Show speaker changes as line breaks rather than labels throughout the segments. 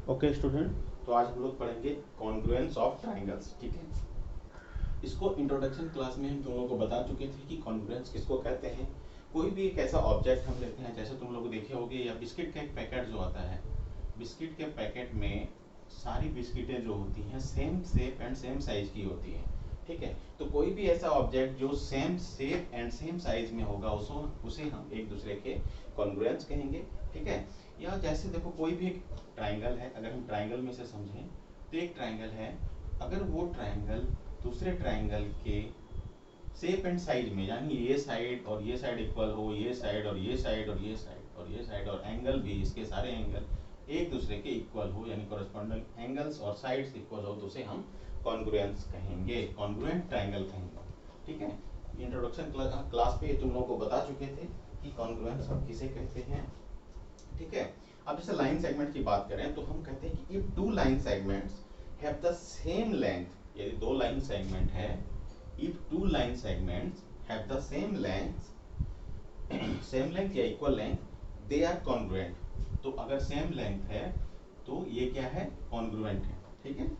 Okay student, तो आज हम लोग पढ़ेंगे कॉन्ग्रुएंस ऑफ ट्राइंगल्स। ठीक है, इसको इंट्रोडक्शन क्लास में हम तुम लोगों को बता चुके थे कि कॉन्ग्रुएंस किसको कहते हैं। कोई भी एक ऐसा ऑब्जेक्ट हम लेते हैं, जैसे तुम लोग देखे होंगे या बिस्किट का एक पैकेट जो आता है, बिस्किट के पैकेट में सारी बिस्किटें जो होती हैं same shape and same size की होती हैं। ठीक है, तो कोई भी ऐसा ऑब्जेक्ट जो same shape and same size में होगा उसे हम एक दूसरे के कॉन्ग्रुएंस कहेंगे। ठीक है, या जैसे देखो कोई भी एक ट्राइंगल है, अगर हम ट्राइंगल में से समझें तो एक ट्राइंगल है, अगर वो ट्राइंगल दूसरे ट्राइंगल के शेप एंड साइज में, यानी ये साइड और ये साइड इक्वल हो, ये साइड और ये साइड और ये साइड और ये साइड और एंगल भी, इसके सारे एंगल एक दूसरे के इक्वल हो, यानी कॉरेस्पॉन्डिंग एंगल्स और साइड्स इक्वल हो, तो उसे हम कॉन्ग्रुएंस कहेंगे, कॉन्ग्रुएंट ट्राइंगल कहेंगे। ठीक है, इंट्रोडक्शन क्लास पे तुम लोगों को बता चुके थे कि कॉन्ग्रुएंस हम किसे कहते हैं। ठीक है, अब जैसे लाइन सेगमेंट की बात करें तो हम कहते हैं कि if two line segments have the same length, यदि दो लाइन सेगमेंट है, if two line segments have the same length या equal length, they are congruent. तो अगर सेम लेंथ है तो ये क्या है, कॉन्ग्रुएंट है। ठीक है,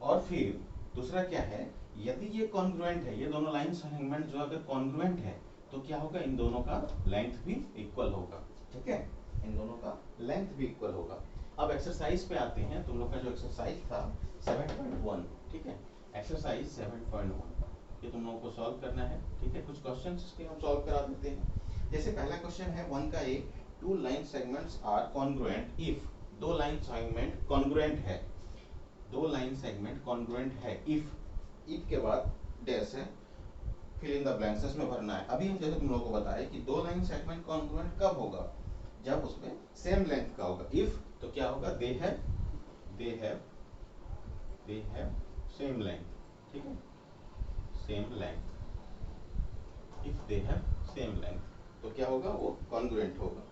और फिर दूसरा क्या है, यदि ये कॉन्ग्रुएंट है, ये दोनों लाइन सेगमेंट जो अगर कॉन्ग्रुएंट है तो क्या होगा, इन दोनों का लेंथ भी इक्वल होगा। ठीक है, इन दोनों का लेंथ भी इक्वल होगा। अब एक्सरसाइज पे आते हैं, तुम लोग का जो एक्सरसाइज था 7.1, ठीक है, एक्सरसाइज 7.1 ये तुम लोगों को सॉल्व करना है। ठीक है, कुछ क्वेश्चंस इसके हम सॉल्व करा देते हैं। जैसे पहला क्वेश्चन है 1 का A, two line segments are congruent if, दो लाइन सेगमेंट कॉन्ग्रुएंट है, दो लाइन सेगमेंट कॉन्ग्रुएंट है इफ के बाद डैश है, फिल इन द ब्लैंक्स इसमें भरना है। अभी हम जैसे तुम लोगों को बताया कि दो लाइन सेगमेंट कॉन्ग्रुएंट कब होगा, जब उसमें सेम लेंथ का होगा। इफ तो क्या होगा, दे हैव सेम लेंथ। ठीक है, same length, if they have same length तो क्या होगा, वो कॉन्ग्रुएंट होगा।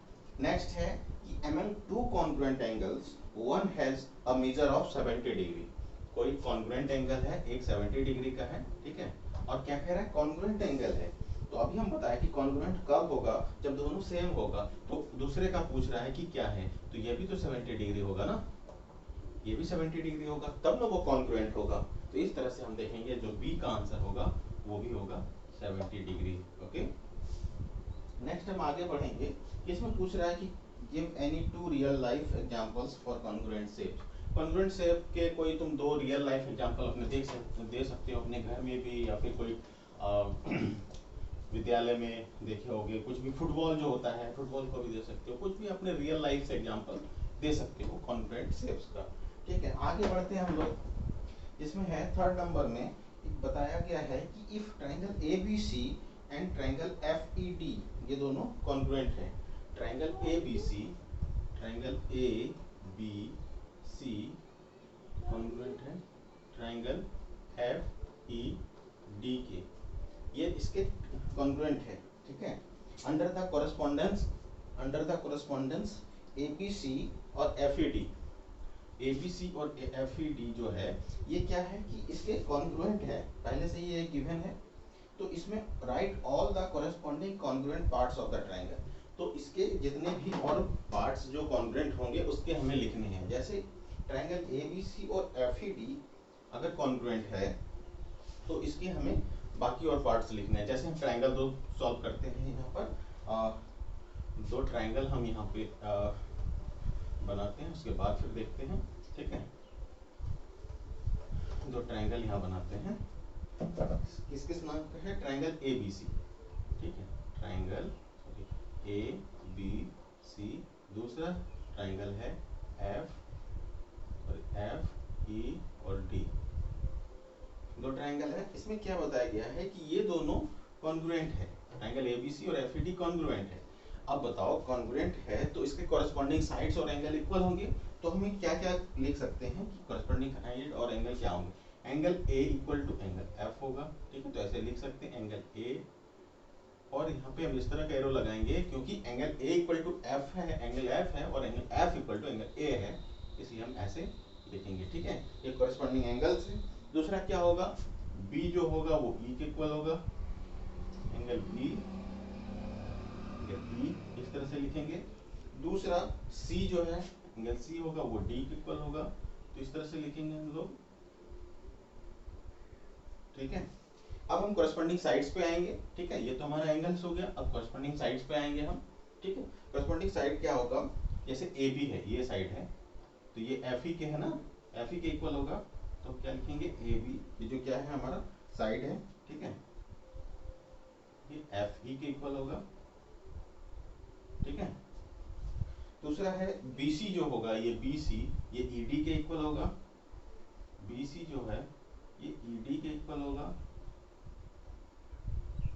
नेक्स्ट है कि among two congruent angles one has a measure of 70 degree. कोई कॉन्ग्रुएंट एंगल है, एक 70 डिग्री का है। ठीक है, और क्या कह रहा है, कॉन्ग्रुएंट एंगल है। तो अभी हम बताया कि कॉन्ग्रुएंट कब होगा, जब दोनों सेम होगा। तो दूसरे का पूछ रहा है कि क्या है, तो ये भी तो 70 डिग्री होगा ना, ये भी 70 डिग्री होगा, तब ना वो कॉन्ग्रुएंट होगा। तो इस तरह से हम देखेंगे जो बी का आंसर होगा वो भी होगा 70 डिग्री। ओके, नेक्स्ट हम आगे बढ़ेंगे। इसमें पूछ रहा है कि give any two real life examples for congruent shapes. Congruent shape के कोई तुम दो रियल लाइफ एग्जांपल अपने दे सकते हो, अपने घर में भी, या फिर कोई विद्यालय में देखे होगे, कुछ भी फुटबॉल जो होता है, फुटबॉल को भी दे सकते हो, कुछ भी अपने रियल लाइफ से एग्जांपल दे सकते हो कॉन्ग्रुएंट शेप्स का। ठीक है, आगे बढ़ते हैं हम लोग। इसमें है थर्ड नंबर में बताया गया है कि if triangle ABC and triangle FED, ये दोनों कॉन्ग्रुएंट है। ट्राइंगल ABC कॉन्ग्रुएंट है ट्राइंगल FED के, ये इसके कॉन्ग्रुएंट है। ठीक है, अंडर द कोरेस्पोंडेंस ABC और FED, ABC और FED जो है ये क्या है कि इसके कॉन्ग्रुएंट है, पहले से ये गिवन है। तो इसमें right all the corresponding congruent parts of the triangle, तो इसके जितने भी और पार्ट्स जो कॉन्ग्रुएंट होंगे उसके हमें लिखने हैं। जैसे ट्राइंगल ABC और FED अगर कॉन्ग्रुएंट है तो इसके हमें बाकी और पार्ट्स लिखने हैं। जैसे हम ट्राइंगल दो सॉल्व करते हैं, यहाँ पर दो ट्राइंगल हम यहाँ पे बनाते हैं, उसके बाद फिर देखते हैं। ठीक है, दो ट्राइंगल यहाँ बनाते हैं, किस किस नाम का है, ट्राइंगल ABC। ठीक है, ट्राइंगल ABC, दूसरा ट्राइंगल है FE और D, दो ट्राइंगल है। इसमें क्या बताया गया है कि ये दोनों कॉन्ग्रुएंट है, ट्राइंगल ABC और FED कॉन्ग्रुएंट है। अब बताओ कॉन्ग्रुएंट है तो इसके कॉरेस्पॉन्डिंग साइड्स और एंगल इक्वल होंगे, तो हमें क्या क्या लिख सकते हैं कि कॉरेस्पॉन्डिंग साइड और एंगल क्या होंगे। Angle A equal to angle F होगा। ठीक है, तो ऐसे लिख सकते हैं एंगल A, और यहाँ पे हम इस तरह का एरो लगाएंगे क्योंकि angle A equal to F है, एंगल F है, और angle F equal to angle A है, इसलिए हम ऐसे लिखेंगे। ठीक है, ये कॉरेस्पॉन्डिंग एंगल्स है। दूसरा क्या होगा, B जो होगा वो E के इक्वल होगा, एंगल B इस तरह से लिखेंगे। दूसरा C जो है एंगल सी होगा वो डी के इक्वल होगा, तो इस तरह से लिखेंगे हम लोग, ठीक है। अब हम कॉरेस्पॉन्डिंग साइड्स पे आएंगे, ठीक है, ये तो हमारा एंगल्स हो गया। अब कॉरेस्पॉन्डिंग साइड्स पे आएंगे हम, ठीक है। कॉरेस्पॉन्डिंग साइड क्या होगा, जैसे ए बी है, ये साइड है, तो ये एफ ई के है ना, एफ ई के इक्वल होगा, तो क्या लिखेंगे ए बी, ये जो क्या है हमारा साइड है, ठीक है, ये एफ ई के इक्वल होगा, ठीक है। दूसरा है बी सी जो होगा, ये बी सी, ये ई डी के इक्वल होगा, बी सी जो है ये ई डी के इक्वल होगा,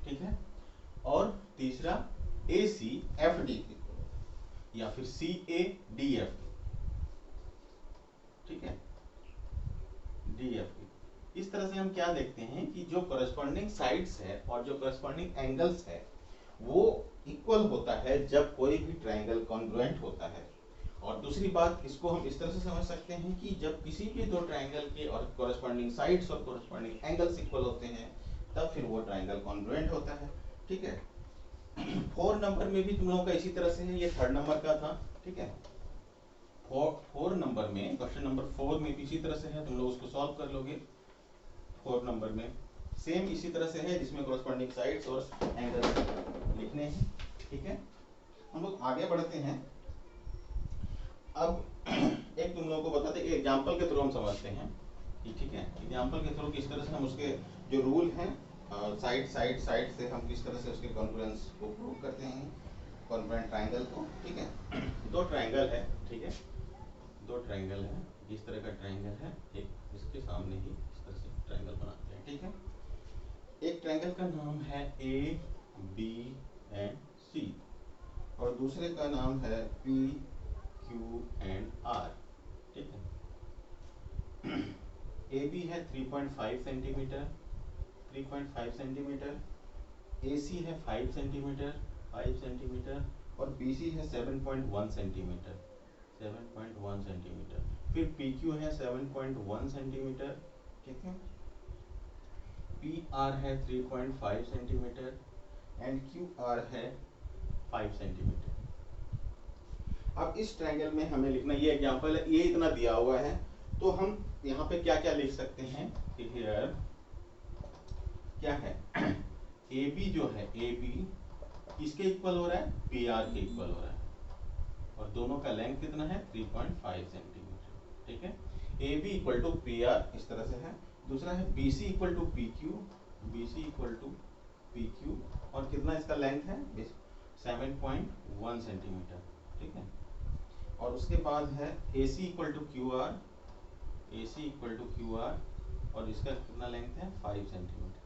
ठीक है। और तीसरा ए सी एफ डी के इक्वल होगा, या फिर सी ए डी एफ, ठीक है, डी एफ की। इस तरह से हम क्या देखते हैं कि जो कॉरेस्पॉन्डिंग साइड्स है और जो कॉरेस्पॉन्डिंग एंगल्स है वो इक्वल होता है जब कोई भी ट्रायंगल कॉन्ग्रुएंट होता है। और दूसरी बात, इसको हम इस तरह से समझ सकते हैं कि जब किसी भी दो ट्रायंगल के और कॉरेस्पॉन्डिंग साइड्स और कॉरेस्पॉन्डिंग एंगल्स इक्वल होते हैं तब फिर वो ट्रायंगल कॉन्ग्रुएंट होता है, ठीक है। 4 नंबर में भी तुम लोगों का इसी तरह से है, ये 3rd नंबर का था, ठीक है। 4 नंबर में, क्वेश्चन नंबर 4 में भी इसी तरह से है, तुम लोग उसको सॉल्व कर लोगे। 4 नंबर में सेम इसी तरह से है, जिसमें कॉरेस्पॉन्डिंग साइड्स और एंगल लिखने हैं, ठीक है। हम लोग आगे बढ़ते हैं। अब एक तुम लोगों को बताते हैं, एग्जाम्पल के थ्रू हम समझते हैं कि, ठीक है, एग्जाम्पल के थ्रू किस तरह से हम उसके जो रूल हैं साइड साइड साइड से हम किस तरह से उसके कॉन्ग्रुएंस को प्रूव करते हैं, कॉन्ग्रुएंट ट्रायंगल को, ठीक है। 2 ट्रायंगल है, ठीक है, 2 ट्रायंगल है, इस तरह का ट्रायंगल है, एक इसके सामने ही इस तरह से ट्रायंगल बनाते हैं, ठीक है। एक ट्रायंगल का नाम है ए बी एंड सी और दूसरे का नाम है पी क्यू एंड आर, ठीक है। ए बी है 3.5 सेंटीमीटर, 3.5 सेंटीमीटर, ए सी है 5 सेंटीमीटर, 5 सेंटीमीटर और बी सी है 7.1 सेंटीमीटर, 7.1 सेंटीमीटर। फिर पी क्यू है 7.1 सेंटीमीटर, ठीक है। पी आर है 3.5 सेंटीमीटर एंड क्यू आर है 5 सेंटीमीटर। अब इस ट्रायंगल में हमें लिखना, ये एग्जांपल है, ये इतना दिया हुआ है, तो हम यहाँ पे क्या क्या लिख सकते हैं कि हियर क्या है, ए बी जो है, ए बी किसके इक्वल हो रहा है, पी आर के इक्वल हो रहा है और दोनों का लेंथ कितना है 3.5 सेंटीमीटर, ठीक है। A B equal to P R इस तरह से है। दूसरा है B C equal to P Q, B C equal to P Q और कितना इसका लेंथ है 7.1 सेंटीमीटर, ठीक है। और उसके बाद है A C equal to Q R, A C equal to Q R और इसका कितना लेंथ है 5 सेंटीमीटर।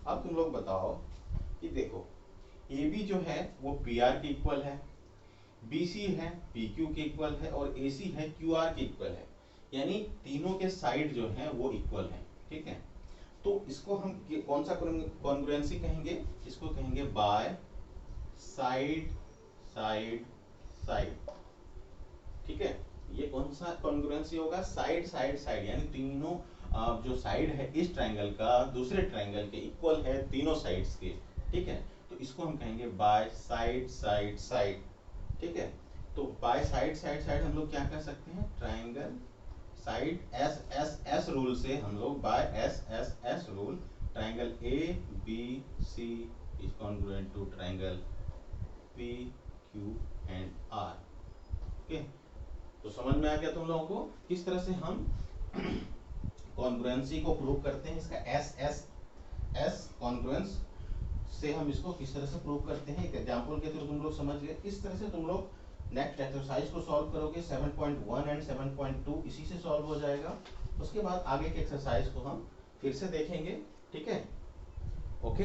अब तुम लोग बताओ कि देखो ए बी जो है वो पी आर के इक्वल है, बी सी है पी क्यू के इक्वल है और ए सी है क्यू आर के इक्वल है, यानी तीनों के साइड जो है वो इक्वल है, ठीक है। तो इसको हम कौन सा कॉन्ग्रुएंसी कहेंगे, इसको कहेंगे बाय साइड साइड साइड, ठीक है। ये कौन सा कॉन्ग्रुएंसी होगा, साइड साइड साइड, यानी तीनों जो साइड है इस ट्रायंगल का दूसरे ट्रायंगल के इक्वल है तीनों साइड्स के, ठीक है। तो इसको हम कहेंगे बाय साइड साइड साइड, ठीक है। तो बाय साइड साइड साइड हम लोग क्या कर सकते हैं, triangle side S S S rule से हम लोग by S S S rule triangle A B C is congruent to triangle P Q and R, okay. तो समझ में आ गया तुम लोगों को किस तरह से हम कॉन्ग्रुएंसी को प्रूव करते हैं, इसका एस एस एस कॉन्ग्रुएंस से हम इसको किस तरह से प्रूव करते हैं, एक एग्जांपल के थ्रू तुम लोग समझ गए। इस तरह से तुम लोग नेक्स्ट एक्सरसाइज को सॉल्व करोगे, 7.1 एंड 7.2 इसी से सॉल्व हो जाएगा। उसके बाद आगे के एक्सरसाइज को हम फिर से देखेंगे, ठीक है, ओके।